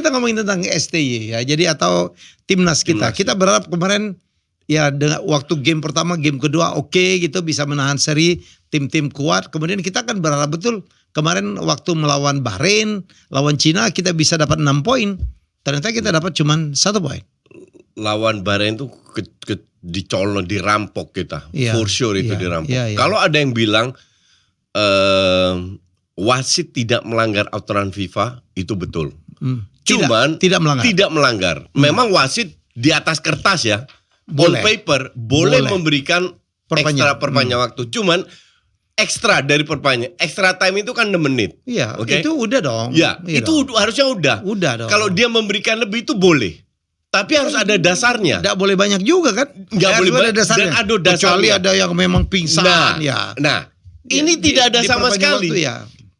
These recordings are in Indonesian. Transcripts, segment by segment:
kita ngomongin tentang STY ya. Jadi atau timnas kita. Kita berharap kemarin ya dengan waktu game pertama, game kedua oke gitu bisa menahan seri tim-tim kuat. Kemudian kita akan berharap betul kemarin waktu melawan Bahrain, lawan Cina kita bisa dapat 6 poin. Ternyata kita dapat cuma 1 poin. Lawan Bahrain tuh dicolong, dirampok kita. For sure itu dirampok. Kalau ada yang bilang wasit tidak melanggar aturan FIFA, itu betul. Cuman tidak melanggar. Memang wasit di atas kertas ya, on paper boleh memberikan ekstra perpanjang waktu. Cuman ekstra dari perpanjang, extra time itu kan 6 menit. Iya, itu udah dong. Ya, itu harusnya udah. Udah dong. Kalau dia memberikan lebih itu boleh. Tapi harus ada dasarnya. Nggak boleh banyak juga kan? Nggak boleh banyak dasarnya. Dan ada dasarnya. Kecuali ada yang memang pingsan. Nah, ini tidak ada sama sekali.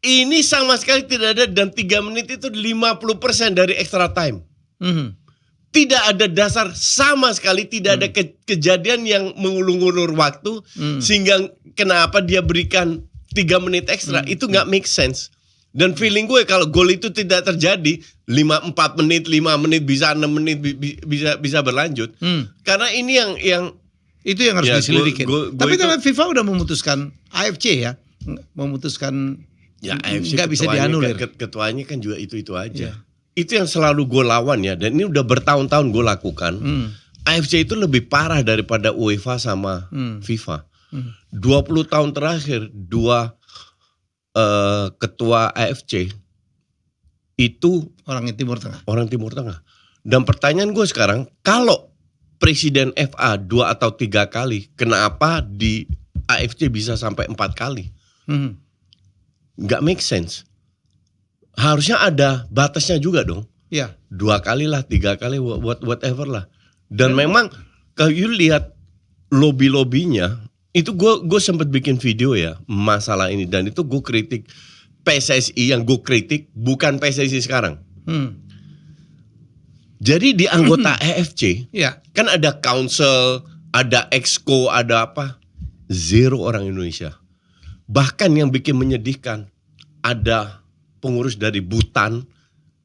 Ini sama sekali tidak ada, dan 3 menit itu 50% dari extra time. Tidak ada dasar sama sekali, tidak ada kejadian yang mengulur-ulur waktu sehingga kenapa dia berikan 3 menit ekstra. Itu nggak make sense. Dan feeling gue kalau gol itu tidak terjadi 4 menit, 5 menit, bisa 6 menit bisa berlanjut. Karena ini yang itu yang harus diselidiki. Tapi kalau FIFA udah memutuskan, AFC ya, memutuskan AFC nggak bisa dianulir. Ketuanya kan juga itu aja. Itu yang selalu gue lawan ya, dan ini udah bertahun-tahun gue lakukan. AFC itu lebih parah daripada UEFA sama FIFA. 20 tahun terakhir 2 ketua AFC itu orang Timur Tengah. Dan pertanyaan gue sekarang, kalau presiden FA 2 atau 3 kali, kenapa di AFC bisa sampai 4 kali? Nggak make sense. Harusnya ada batasnya juga dong. 2 kali lah, 3 kali, whatever lah. Dan memang kalau you lihat lobby-lobbynya, itu gue sempat bikin video ya masalah ini, dan itu gue kritik PSSI, yang gue kritik bukan PSSI sekarang. Jadi di anggota AFC kan ada council, ada exco, ada apa, 0 orang Indonesia. Bahkan yang bikin menyedihkan, ada pengurus dari Bhutan.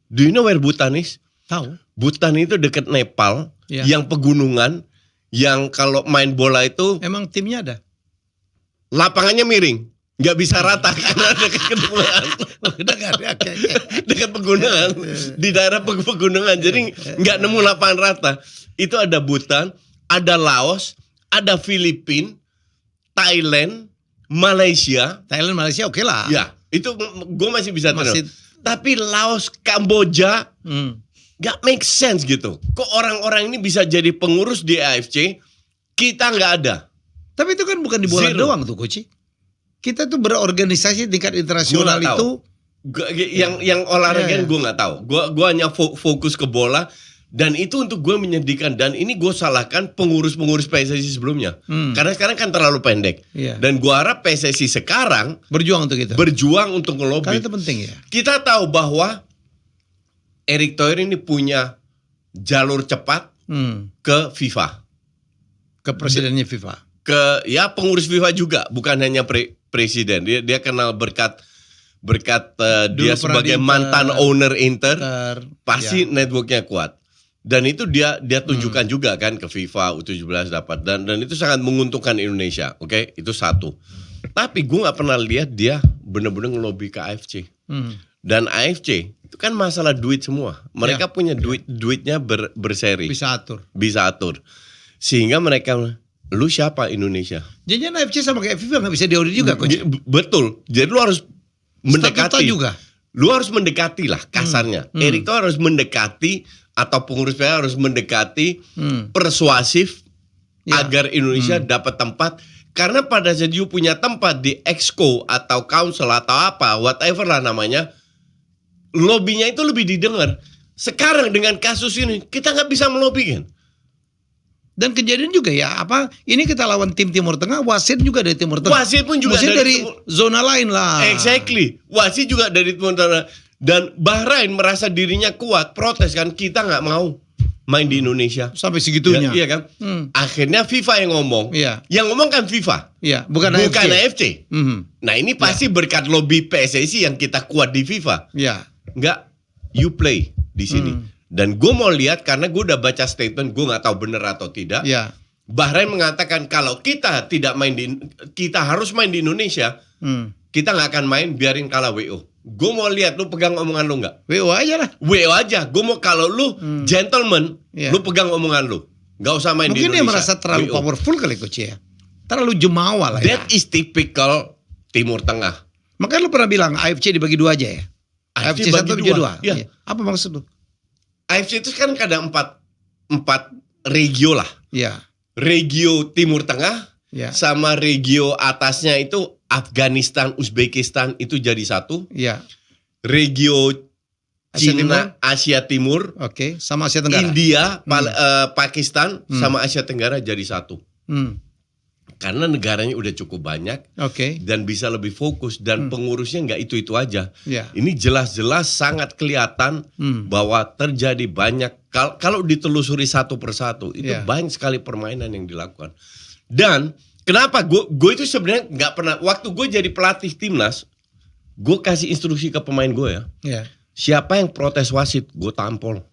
Do you know where Bhutan is? Tahu. Bhutan itu dekat Nepal, yang pegunungan, yang kalau main bola itu emang timnya ada. Lapangannya miring, nggak bisa rata karena dekat pegunungan. Dekat pegunungan, di daerah pegunungan, jadi nggak nemu lapangan rata. Itu ada Bhutan, ada Laos, ada Filipina, Thailand, Malaysia oke lah. Ya, itu gue masih bisa terima. Tapi Laos, Kamboja, gak make sense gitu. Kok orang-orang ini bisa jadi pengurus di AFC, kita nggak ada. Tapi itu kan bukan di bola doang tuh, Coach. Kita tuh berorganisasi tingkat internasional itu. Yang olahraga gue nggak tahu. Gue hanya fokus ke bola. Dan itu untuk gue menyedihkan. Dan ini gue salahkan pengurus-pengurus PSSI sebelumnya. Karena sekarang kan terlalu pendek. Dan gue harap PSSI sekarang berjuang untuk itu. Berjuang untuk ngelobi. Karena itu penting ya. Kita tahu bahwa Erick Thohir ini punya jalur cepat ke FIFA. Ke presidennya FIFA. Ke pengurus FIFA juga. Bukan hanya presiden. Dia kenal berkat dia sebagai mantan owner Inter. Pasti networknya kuat. Dan itu dia tunjukkan juga kan ke FIFA U17 dapat, dan itu sangat menguntungkan Indonesia, oke? Itu satu. Tapi gue nggak pernah lihat dia benar-benar ngelobi ke AFC. Dan AFC itu kan masalah duit semua. Mereka punya duitnya berseri. Bisa atur. Sehingga mereka, lu siapa Indonesia? Jadi AFC sama kayak FIFA nggak bisa diaudit juga, Coach. Betul. Jadi lu harus mendekati juga. Lu harus mendekati lah kasarnya. Erick tuh harus mendekati, atau pengurus PSSI harus mendekati, persuasif agar Indonesia dapat tempat. Karena pada saat you punya tempat di exco atau council atau apa, whatever lah namanya, lobbynya itu lebih didengar. Sekarang dengan kasus ini kita nggak bisa melobi kan. Dan kejadian juga ya, ini kita lawan tim Timur Tengah, wasit juga dari Timur Tengah. Wasit pun juga dari zona lain lah. Exactly. Wasit juga dari Timur Tengah. Dan Bahrain merasa dirinya kuat, protes kan, kita nggak mau main di Indonesia. Sampai segitunya. Iya kan? Akhirnya FIFA yang ngomong. Yang ngomong kan FIFA. Bukan AFC. Nah ini pasti berkat lobby PSSI yang kita kuat di FIFA. Nggak, you play. di sini. Dan gue mau lihat karena gue udah baca statement, gue nggak tahu bener atau tidak. Ya. Bahrain mengatakan kalau kita kita harus main di Indonesia, kita nggak akan main, biarin kalah WO. Gue mau lihat lu pegang omongan lu nggak? WO aja lah. WO aja. Gue mau kalau lu gentleman, lu pegang omongan lu. Nggak usah main Mungkin di Indonesia. dia merasa terlalu WO. powerful kali coach ya. Terlalu jumawa lah ya. That is typical Timur Tengah. Makanya lu pernah bilang AFC dibagi 2 aja ya. AFC 1 bagi 2. Iya. Apa maksud lu? AFC itu kan kadang 4 regio lah. Iya. Regio Timur Tengah Ya. sama regio atasnya itu Afghanistan, Uzbekistan itu jadi satu. Iya. Regio Asia Cina, Asia Timur, Oke, sama Asia Tenggara. India, Pakistan sama Asia Tenggara jadi satu. Karena negaranya udah cukup banyak Oke. dan bisa lebih fokus dan pengurusnya nggak itu aja. Ya. Ini jelas-jelas sangat kelihatan bahwa terjadi banyak kalau ditelusuri satu persatu itu banyak sekali permainan yang dilakukan. Dan kenapa gue itu sebenarnya nggak pernah waktu gue jadi pelatih timnas, gue kasih instruksi ke pemain gue ya. Ya. Siapa yang protes wasit, gue tampol.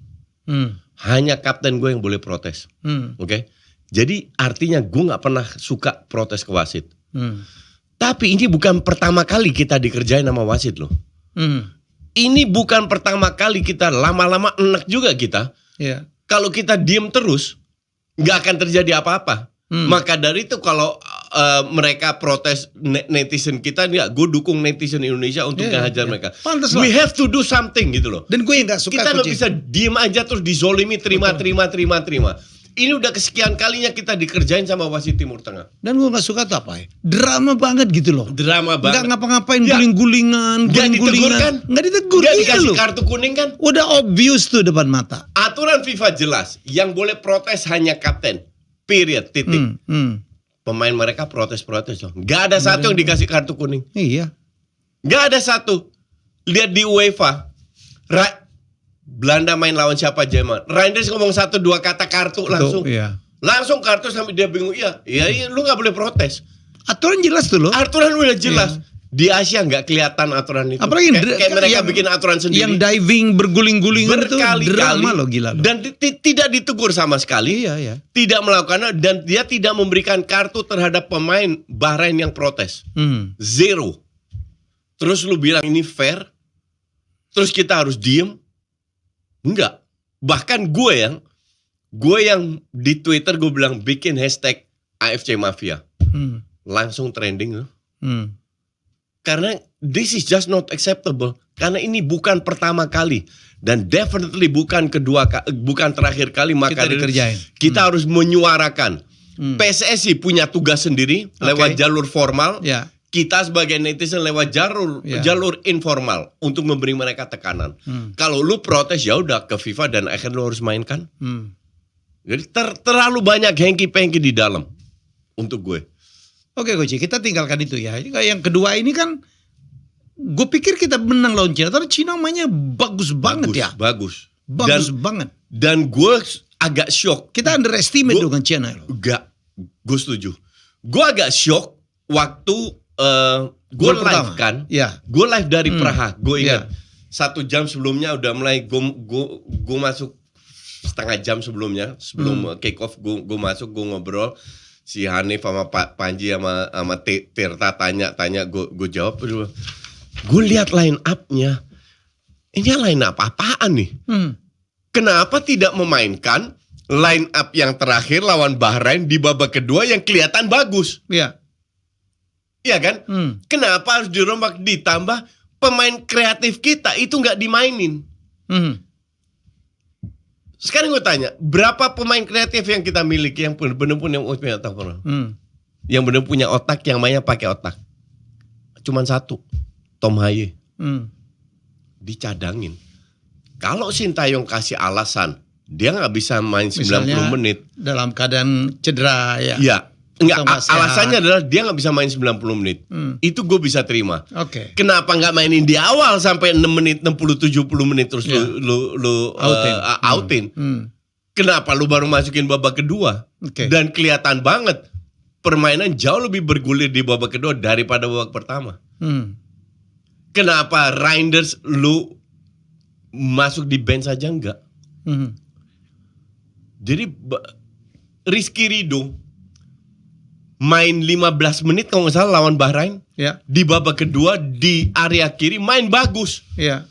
Hanya kapten gue yang boleh protes. Oke. Jadi artinya gue nggak pernah suka protes ke wasit. Tapi ini bukan pertama kali kita dikerjain sama wasit loh. Ini bukan pertama kali kita lama-lama enak juga kita. Ya. Kalau kita diem terus, nggak akan terjadi apa-apa. Maka dari itu kalau mereka protes netizen kita, ya gue dukung netizen Indonesia untuk ngehajar mereka. Pantes We lah. have to do something gitu loh. Dan gue yang gak suka Kita nggak coach. bisa diem aja terus dizolimi terima. Ini udah kesekian kalinya kita dikerjain sama wasit Timur Tengah. Dan gue gak suka tuh apa ya? Drama banget gitu loh. Drama banget. Gak ngapa-ngapain, Ya. guling-gulingan. Gak ditegur kan? Gak ditegur. Gak Iya dikasih loh. kartu kuning kan? Udah obvious tuh depan mata. Aturan FIFA jelas. Yang boleh protes hanya kapten. Period. Titik. Pemain mereka protes-protes loh. Gak ada satu yang dikasih kartu kuning. Iya. Gak ada satu. Lihat di UEFA. Belanda main lawan siapa Jerman. Reinders ngomong 1-2 kata kartu langsung. Iya. Langsung kartu sampai dia bingung. Iya, lu gak boleh protes. Aturan jelas tuh loh. Aturan udah jelas. Di Asia nggak kelihatan aturan itu. Apalagi kayak mereka bikin aturan sendiri. Yang diving berguling-gulingan itu berkali-kali drama loh, gila loh. Dan tidak ditegur sama sekali. Iya. Tidak melakukannya dan dia tidak memberikan kartu terhadap pemain Bahrain yang protes. Zero. Terus lu bilang ini fair? Terus kita harus diem? Enggak. Bahkan gue yang di Twitter gue bilang bikin hashtag AFC Mafia. Langsung trending loh. Karena this is just not acceptable. Karena ini bukan pertama kali dan definitely bukan terakhir kali. Maka kita harus menyuarakan. PSSI punya tugas sendiri lewat jalur formal. Ya. Kita sebagai netizen lewat jalur informal untuk memberi mereka tekanan. Kalau lu protes ya udah ke FIFA dan akhirnya lu harus mainkan. Jadi terlalu banyak hengki-pengki di dalam untuk gue. Oke Coach, kita tinggalkan itu ya. Yang kedua ini kan, gue pikir kita menang lawan Cina. Tapi Cina mainnya bagus banget ya. Bagus Banget. Dan gue agak shock. Kita underestimate dengan Cina. Enggak, gue setuju. Gue agak shock waktu gue live kan. Ya. Gue live dari Praha. Gue ingat 1 jam sebelumnya udah mulai gue masuk setengah jam sebelumnya. Sebelum kick off gue masuk, gue ngobrol. Si Hanif sama Pak Panji sama Tirta tanya gue jawab. Gue lihat line up-nya. Ini line up apaan nih? Kenapa tidak memainkan line up yang terakhir lawan Bahrain di babak kedua yang kelihatan bagus? Iya. Iya kan? Kenapa harus dirombak, ditambah pemain kreatif kita itu nggak dimainin? Sekarang gue tanya, berapa pemain kreatif yang kita miliki yang benar-benar punya otak? Yang benar punya otak, yang mainnya pakai otak. Cuman 1, Tom Haye. Dicadangin. Kalau Sintayong kasih alasan, dia nggak bisa main 90 menit. Dalam keadaan cedera ya. Iya. Enggak, alasannya adalah dia nggak bisa main 90 menit. Itu gue bisa terima. Oke. Kenapa nggak mainin di awal sampai 6 menit, 60-70 menit terus lu outin? Kenapa lu baru masukin babak kedua? Dan kelihatan banget permainan jauh lebih bergulir di babak kedua daripada babak pertama. Kenapa Reinders lu masuk di bench saja enggak. Jadi Rizky Ridho main 15 menit kalau nggak salah lawan Bahrain. Ya. Di babak kedua di area kiri main bagus. Ya.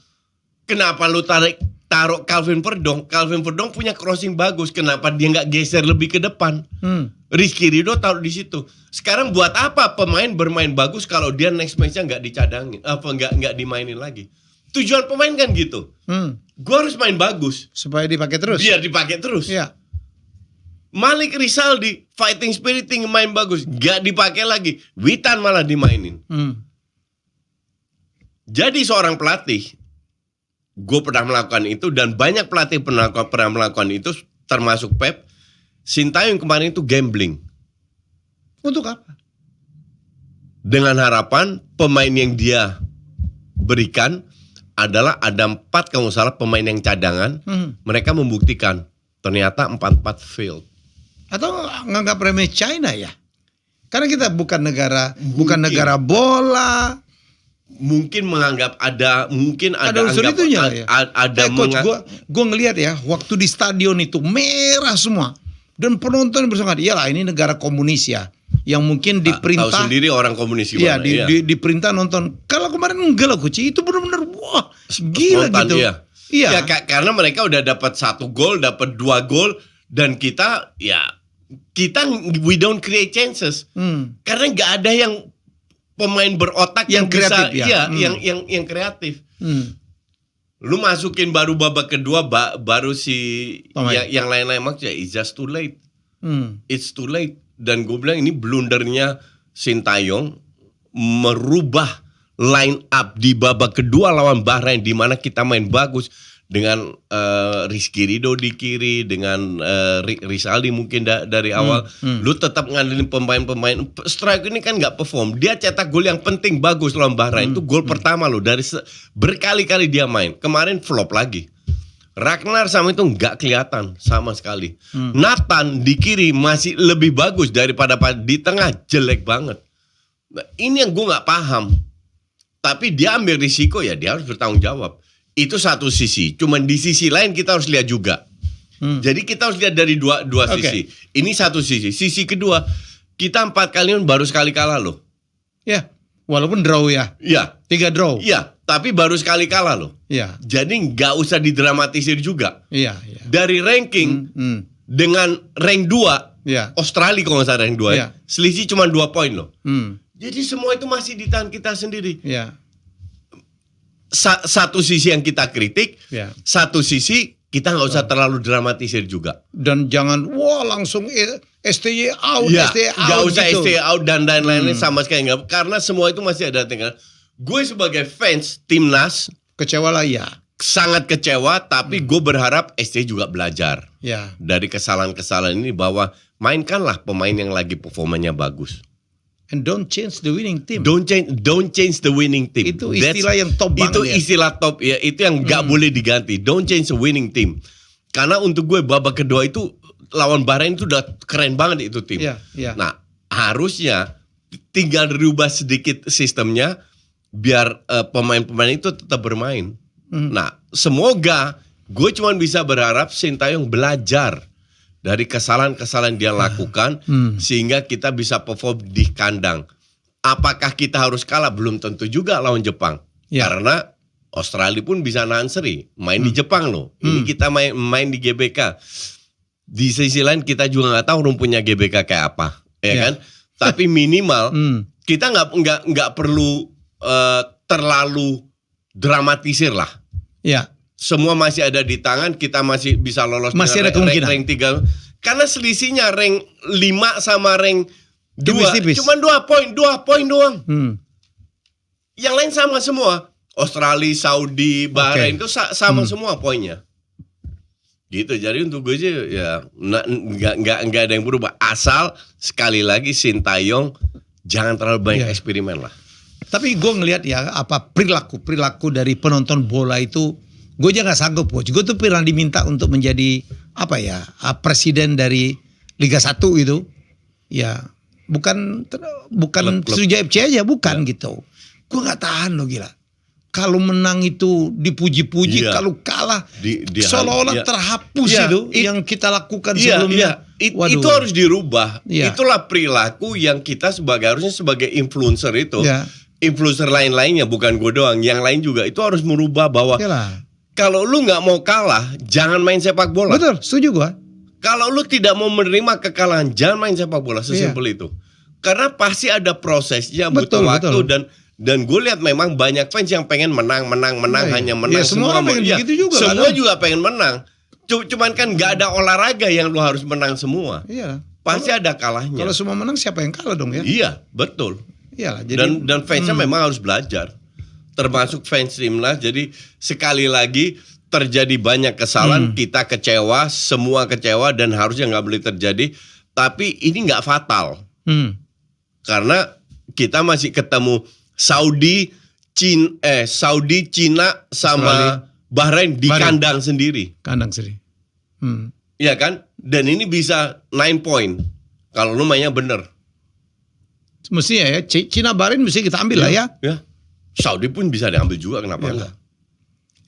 Kenapa lu taruh Calvin Verdong? Calvin Verdong punya crossing bagus. Kenapa dia nggak geser lebih ke depan? Rizky Ridho taruh di situ. Sekarang buat apa pemain bermain bagus kalau dia next match-nya nggak dicadangin, nggak dimainin lagi? Tujuan pemain kan gitu. Gue harus main bagus Supaya dipakai terus. biar dipakai terus. Ya. Malik Rizaldi fighting spirit tinggi, main bagus, nggak dipakai lagi. Witan malah dimainin. Jadi seorang pelatih, gue pernah melakukan itu dan banyak pelatih pernah melakukan itu, termasuk Pep. Sintayong kemarin itu gambling. Untuk apa? Dengan harapan pemain yang dia berikan adalah ada 4 kalau nggak salah pemain yang cadangan. Mereka membuktikan ternyata 4-4 failed. Atau nganggap remeh China ya? Karena kita bukan negara bola. Mungkin menganggap ada unsur anggap, itunya ya. Ada Coach, gue ngelihat ya waktu di stadion itu merah semua dan penonton bersemangat. Iyalah ini negara komunis ya, yang mungkin diperintah. Tahu sendiri orang komunis Iya, gimana. diperintah nonton. Kalau kemarin enggak lah Coach, itu benar-benar wah gila Spontan, gitu. Iya. Ya, karena mereka udah dapat 1 gol, dapat 2 gol, dan kita we don't create chances. Karena nggak ada yang pemain berotak yang kreatif bisa, ya. Yang kreatif. Lu masukin baru babak kedua, baru si yang lain-lain maksudnya it's just too late. It's too late. Dan gue bilang ini blundernya Sintayong merubah line up di babak kedua lawan Bahrain, di mana kita main bagus dengan Rizky Ridho di kiri, dengan Rizaldi mungkin dari awal. Lu tetap ngandelin pemain-pemain. Strike ini kan nggak perform. Dia cetak gol yang penting bagus lawan Bahrain. Itu gol pertama lo dari berkali-kali dia main. Kemarin flop lagi. Ragnar sama itu nggak kelihatan sama sekali. Nathan di kiri masih lebih bagus daripada di tengah, jelek banget. Nah, ini yang gue nggak paham. Tapi dia ambil risiko, ya dia harus bertanggung jawab. Itu satu sisi. Cuman di sisi lain kita harus lihat juga. Jadi kita harus lihat dari dua sisi. Ini satu sisi. Sisi kedua, kita 4 kali baru sekali kalah loh. Ya, walaupun draw ya. Iya. 3 draw. Iya, tapi baru sekali kalah loh. Iya. Jadi nggak usah didramatisir juga. Iya. Dari ranking dengan rank 2, Iya. Australia kalau nggak salah rank 2, Iya. selisih cuma 2 poin loh. Jadi semua itu masih di tangan kita sendiri. Iya. Satu sisi yang kita kritik, satu sisi kita nggak usah terlalu dramatisir juga. Dan jangan langsung STY out, ya, STY out. Nggak usah gitu. STY out dan lain-lain sama sekali nggak. Karena semua itu masih ada tinggal. Gue sebagai fans timnas Kecewa lah ya. sangat kecewa, tapi gue berharap STY juga belajar Ya. dari kesalahan-kesalahan ini, bahwa mainkanlah pemain yang lagi performanya bagus. And don't change the winning team. Don't change the winning team. Itu istilah yang top banget. Itu istilah top ya. Itu yang nggak boleh diganti. Don't change the winning team. Karena untuk gue babak kedua itu lawan Bahrain itu udah keren banget itu tim. Iya. Nah, harusnya tinggal dirubah sedikit sistemnya biar pemain-pemain itu tetap bermain. Nah, semoga gue cuma bisa berharap Sintayong belajar dari kesalahan-kesalahan dia lakukan sehingga kita bisa perform di kandang. Apakah kita harus kalah? Belum tentu juga lawan Jepang. Karena Australia pun bisa nahan seri. Main di Jepang loh. Ini kita main di GBK. Di sisi lain kita juga nggak tahu rumputnya GBK kayak apa, ya kan? Tapi minimal kita nggak perlu terlalu dramatisir lah. Ya. Semua masih ada di tangan, kita masih bisa lolos. Masih ada kemungkinan. Rank 3. Karena selisihnya rank 5 sama rank 2 tipis-tipis. cuma 2 poin doang. Yang lain sama semua. Australia, Saudi, Bahrain itu sama semua poinnya. Gitu. Jadi untuk gue sih ya nggak ada yang berubah. Asal sekali lagi Sintayong jangan terlalu banyak eksperimen lah. Tapi gue ngelihat ya perilaku dari penonton bola itu, gue aja nggak sanggup, Coach. Gue tuh pernah diminta untuk menjadi presiden dari Liga 1 gitu. Ya, bukan Sriwijaya FC aja, bukan gitu. Gue nggak tahan loh, gila. kalau menang itu dipuji-puji, Iya. kalau kalah Di seolah-olah iya. terhapus Iya, itu yang kita lakukan Iya, sebelumnya. iya. Waduh. Itu harus dirubah. Iya. Itulah perilaku yang kita harusnya sebagai influencer itu, Iya. influencer lain-lainnya, bukan gue doang, yang lain juga itu harus merubah bahwa Iyalah. kalau lu nggak mau kalah, jangan main sepak bola. Betul, setuju gua. Kalau lu tidak mau menerima kekalahan, jangan main sepak bola, sesimpel itu. Karena pasti ada prosesnya, butuh Betul, waktu betul. dan gue lihat memang banyak fans yang pengen menang, Iya, hanya iya. menang. Iya, semua orang pengen begitu juga, Semua kadang. juga pengen menang. Cuman kan nggak ada olahraga yang lu harus menang semua. Iya. Pasti ada kalahnya. Kalau semua menang siapa yang kalah dong ya? Iya, betul. Iyalah, jadi Dan fansnya memang harus belajar, termasuk fans timnas. Jadi sekali lagi terjadi banyak kesalahan, kita kecewa, semua kecewa dan harusnya nggak boleh terjadi. Tapi ini nggak fatal karena kita masih ketemu Saudi, Cina sama Bahrain di kandang sendiri. kandang sendiri. Iya kan? Dan ini bisa 9 point kalau lu mainnya bener. Mestinya ya, Cina Bahrain mesti kita ambil lah ya. Ya. Saudi pun bisa diambil juga, kenapa Iyalah. enggak?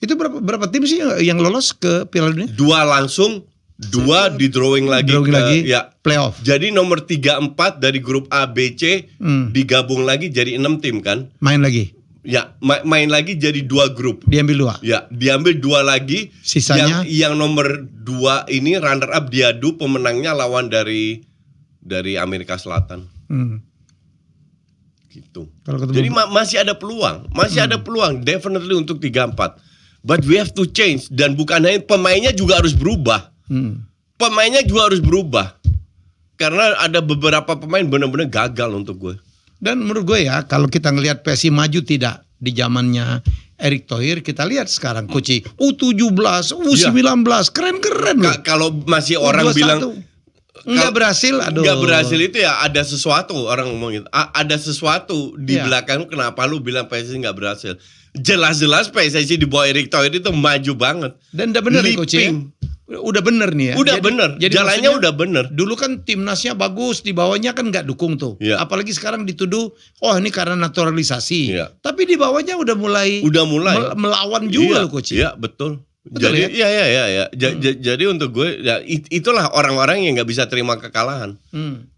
Itu berapa tim sih yang lolos ke Piala Dunia? 2 langsung, 2 di drawing lagi. Drawing lagi, ya. playoff. Jadi nomor 3-4 dari grup A, B, C digabung lagi jadi 6 tim kan? Main lagi, Ya, main lagi jadi 2 grup. diambil 2. Ya, diambil 2 lagi. Sisanya? Yang nomor 2 ini runner up diadu, pemenangnya lawan dari Amerika Selatan. Gitu. Kalau ketemu- Jadi masih ada peluang, ada peluang definitely untuk 3-4. But we have to change, dan bukan hanya pemainnya juga harus berubah. Pemainnya juga harus berubah. Karena ada beberapa pemain benar-benar gagal untuk gue. Dan menurut gue ya, kalau kita ngelihat PSI maju tidak di zamannya Erick Thohir, kita lihat sekarang Koci U17, U19, keren-keren loh. Kalau masih orang U21. bilang Nggak berhasil, aduh. nggak berhasil itu ya ada sesuatu, orang ngomong gitu. Ada sesuatu di Iya. belakang, kenapa lu bilang PSSI nggak berhasil? Jelas-jelas PSSI di bawah Erick Thohir itu maju banget. Dan udah bener nih Koci ya? Leaping. Udah bener nih ya. Udah bener, jalannya maksudnya, udah bener. Dulu kan timnasnya bagus, di bawahnya kan nggak dukung tuh. Iya. Apalagi sekarang dituduh, oh ini karena naturalisasi. Iya. Tapi di bawahnya udah mulai melawan juga Iya, loh Koci. Iya, betul. Betul Jadi iya. Jadi untuk gue ya, itulah orang-orang yang nggak bisa terima kekalahan.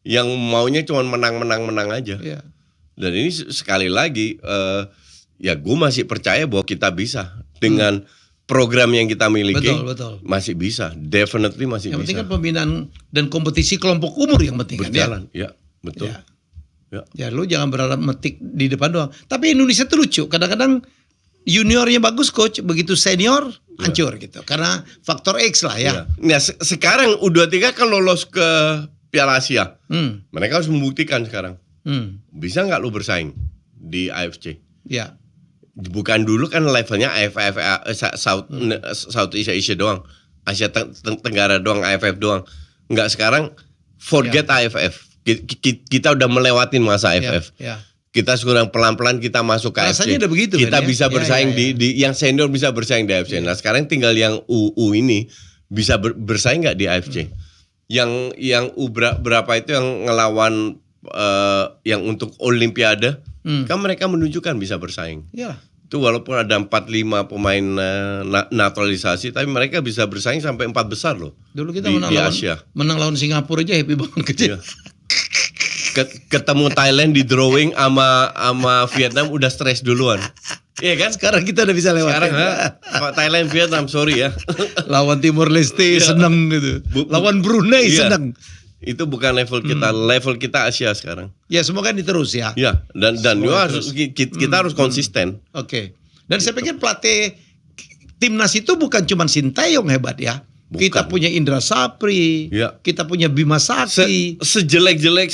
Yang maunya cuma menang aja. Iya. Dan ini sekali lagi ya gue masih percaya bahwa kita bisa dengan program yang kita miliki. Betul. Masih bisa, definitely masih Yang bisa. penting kan pembinaan dan kompetisi kelompok umur yang penting Berjalan, kan ya. ya, betul. Ya. Ya. Ya lu jangan berharap metik di depan doang. Tapi Indonesia tuh lucu. Kadang-kadang juniornya bagus coach, begitu senior hancur gitu. Karena faktor X lah ya. Ya. Nah, sekarang U23 kan lolos ke Piala Asia. Mereka harus membuktikan sekarang. Bisa nggak lu bersaing di AFC? Ya. Bukan dulu kan levelnya AFF, Southeast Asia doang, Asia Tenggara doang, AFF doang. Nggak, sekarang forget AFF. Kita udah melewatin masa AFF. Ya. Kita sekarang pelan-pelan kita masuk ke AFC. Rasanya udah begitu Kita kan, ya? bisa bersaing Ya. di yang senior bisa bersaing di AFC. Nah sekarang tinggal yang U ini bisa bersaing nggak di AFC? Yang U berapa itu yang ngelawan yang untuk Olimpiade, kan mereka menunjukkan bisa bersaing. Ya. Itu walaupun ada 4-5 pemain naturalisasi, tapi mereka bisa bersaing sampai 4 besar loh. Dulu kita di Asia. menang lawan Singapura aja happy banget kecil. Iya. Ketemu Thailand di drawing sama Vietnam udah stres duluan. Iya kan? Sekarang kita udah bisa lewat. Sekarang Thailand Vietnam sorry ya. Lawan Timor Leste seneng gitu. Lawan Brunei seneng. Itu bukan level kita, level kita Asia sekarang. Ya semoga ini terus ya. Ya, dan kita harus konsisten. Oke. Dan saya pikir pelatih timnas itu bukan cuma Sintayong hebat ya. Bukan. Kita punya Indra Sapri, Ya. kita punya Bima Sakti. Sejelek-jelek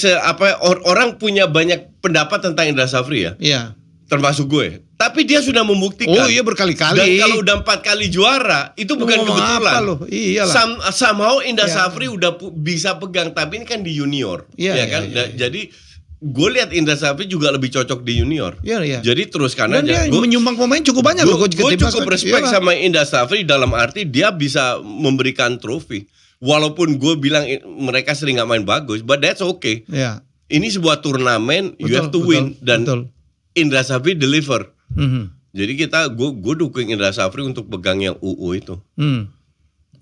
orang punya banyak pendapat tentang Indra Safri ya. Iya. Termasuk gue. Tapi dia sudah membuktikan. Oh iya berkali-kali. Dan kalau udah 4 kali juara, itu bukan Ngomong kebetulan. apa loh? Iyalah. Somehow Indra Ya. Safri udah bisa pegang, tapi ini kan di junior. Iya, ya kan? iya. Jadi gue lihat Indra Safri juga lebih cocok di junior. Iya. Jadi teruskan Dan aja. dia menyumbang pemain cukup banyak loh coach ke Gue timnas. cukup respect Iyalah. sama Indra Safri dalam arti dia bisa memberikan trofi. Walaupun gue bilang mereka sering gak main bagus, but that's okay. Iya. Ini sebuah turnamen, you have to win, dan betul. Indra Safri deliver. Jadi gue dukung Indra Safri untuk pegang yang UU itu.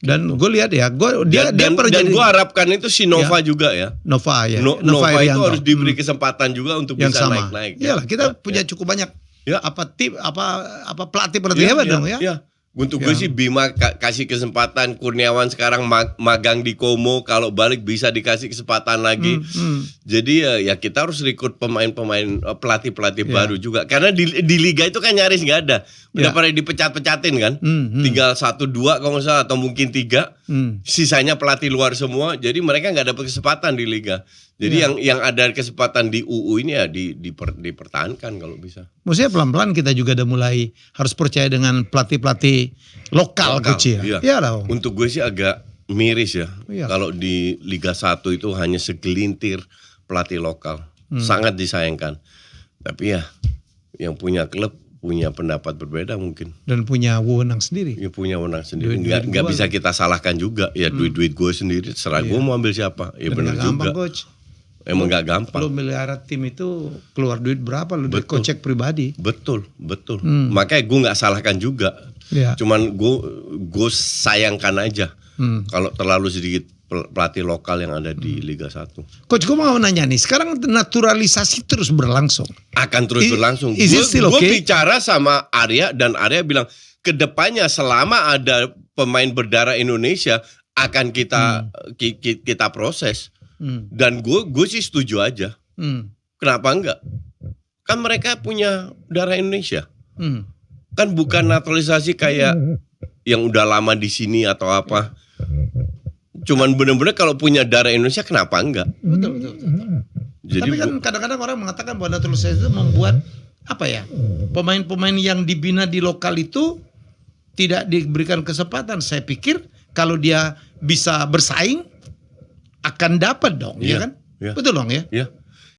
Dan gue lihat ya, dia Dan pernah jadi gue harapkan itu si Nova juga ya. Nova ya. Nova itu Irianto. harus diberi kesempatan juga untuk yang bisa sama. naik-naik. Iyalah, kita punya cukup banyak pelatih hebat dong ya. Iya. Untuk gue sih Bima kasih kesempatan, Kurniawan sekarang magang di Como, kalau balik bisa dikasih kesempatan lagi. Jadi ya kita harus rekrut pemain-pemain pelatih-pelatih baru juga. Karena di liga itu kan nyaris nggak ada. Udah pada dipecat-pecatin kan. Tinggal 1-2 kalau nggak salah atau mungkin 3. Sisanya pelatih luar semua. Jadi mereka nggak dapat kesempatan di liga. Jadi yang ada kesempatan di UU ini ya dipertahankan kalau bisa. Maksudnya pelan-pelan kita juga udah mulai harus percaya dengan pelatih-pelatih lokal kecil. Iya. Iya lah. Untuk gue sih agak miris ya. Iya. Kalau di Liga 1 itu hanya segelintir pelatih lokal. Sangat disayangkan. Tapi ya yang punya klub punya pendapat berbeda mungkin. Dan punya wewenang sendiri. Ya punya wewenang sendiri. Duit Nggak bisa kita salahkan juga. Ya duit-duit gue sendiri. Serah gue mau ambil siapa. Ya benar juga. Gampang, Coach. Emang nggak gampang. Lu melihara tim itu keluar duit berapa lu dari kocek pribadi. Betul. Makanya gue nggak salahkan juga. Ya. Cuman gue sayangkan aja kalau terlalu sedikit pelatih lokal yang ada di Liga 1. Coach, gue mau nanya nih, sekarang naturalisasi terus berlangsung. Akan terus berlangsung. Gue bicara sama Arya dan Arya bilang kedepannya selama ada pemain berdarah Indonesia akan kita proses. Dan gue sih setuju aja. Kenapa enggak? Kan mereka punya darah Indonesia. Kan bukan naturalisasi kayak yang udah lama di sini atau apa. Cuman bener-bener kalau punya darah Indonesia kenapa enggak? Betul. Jadi, tapi kan kadang-kadang orang mengatakan bahwa naturalisasi itu membuat pemain-pemain yang dibina di lokal itu tidak diberikan kesempatan. Saya pikir kalau dia bisa bersaing akan dapat dong, ya kan? Iya. Betul dong ya? Iya.